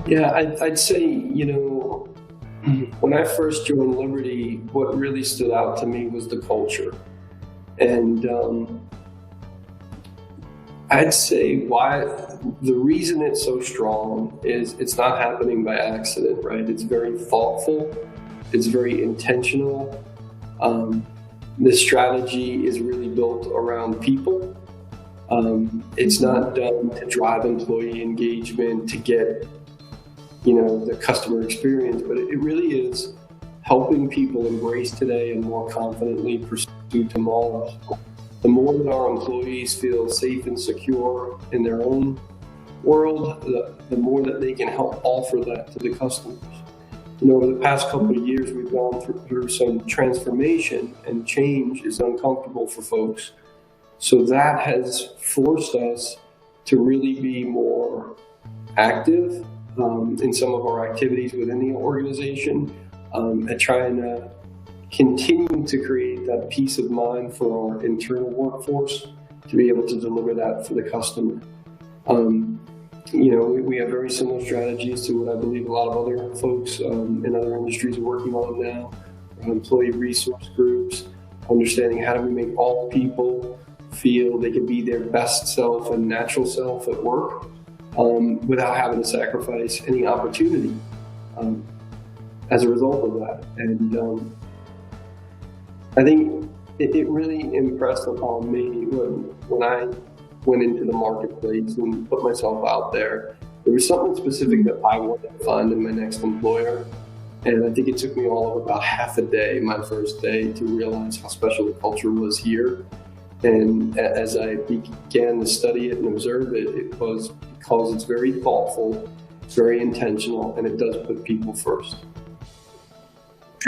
Yeah, I'd say, when I first joined Liberty, what really stood out to me was the culture. And I'd say why the reason it's so strong is it's not happening by accident, right? It's very thoughtful, it's very intentional. This strategy is really built around people. It's not done to drive employee engagement, to get the customer experience, but it really is helping people embrace today and more confidently pursue tomorrow. The more that our employees feel safe and secure in their own world, the more that they can help offer that to the customers. Over the past couple of years, we've gone through some transformation, and change is uncomfortable for folks. So that has forced us to really be more active in some of our activities within the organization, and trying to continue to create that peace of mind for our internal workforce to be able to deliver that for the customer. We have very similar strategies to what I believe a lot of other folks in other industries are working on now. Employee resource groups, understanding how do we make all people feel they can be their best self and natural self at work, without having to sacrifice any opportunity as a result of that. And I think it really impressed upon me when I went into the marketplace and put myself out there. There was something specific that I wanted to find in my next employer. And I think it took me all of about half a day, my first day, to realize how special the culture was here. And as I began to study it and observe it, it was because it's very thoughtful, it's very intentional, and it does put people first.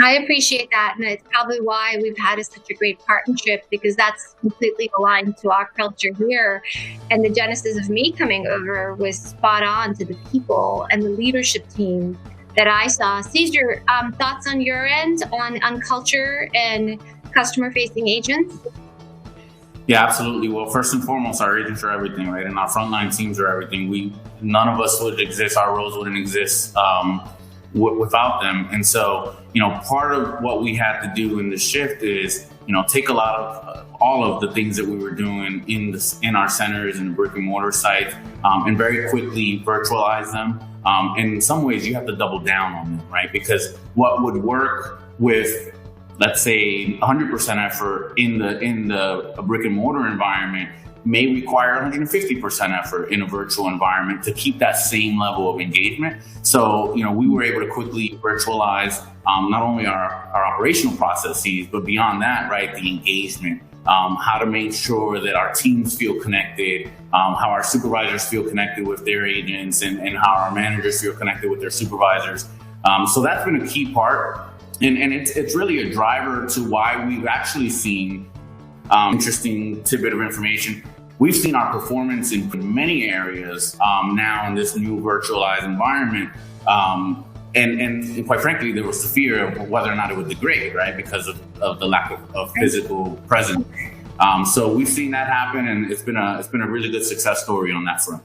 I appreciate that, and it's probably why we've had such a great partnership, because that's completely aligned to our culture here. And the genesis of me coming over was spot on to the people and the leadership team that I saw. Cesar, thoughts on your end on culture and customer-facing agents? Yeah, absolutely. Well, first and foremost, our agents are everything, right? And our frontline teams are everything. None of us would exist. Our roles wouldn't exist without them. And so, part of what we had to do in the shift is, take a lot of all of the things that we were doing in our centers and brick and mortar sites, and very quickly virtualize them. And in some ways, you have to double down on them, right? Because what would work with, let's say, 100% effort in the brick and mortar environment may require 150% effort in a virtual environment to keep that same level of engagement. So, we were able to quickly virtualize not only our operational processes, but beyond that, right, the engagement, how to make sure that our teams feel connected, how our supervisors feel connected with their agents, and how our managers feel connected with their supervisors. So that's been a key part. And it's really a driver to why we've actually seen interesting tidbit of information. We've seen our performance in many areas now in this new virtualized environment. And quite frankly, there was the fear of whether or not it would degrade, right? Because of the lack of physical presence. So we've seen that happen, and it's been a really good success story on that front.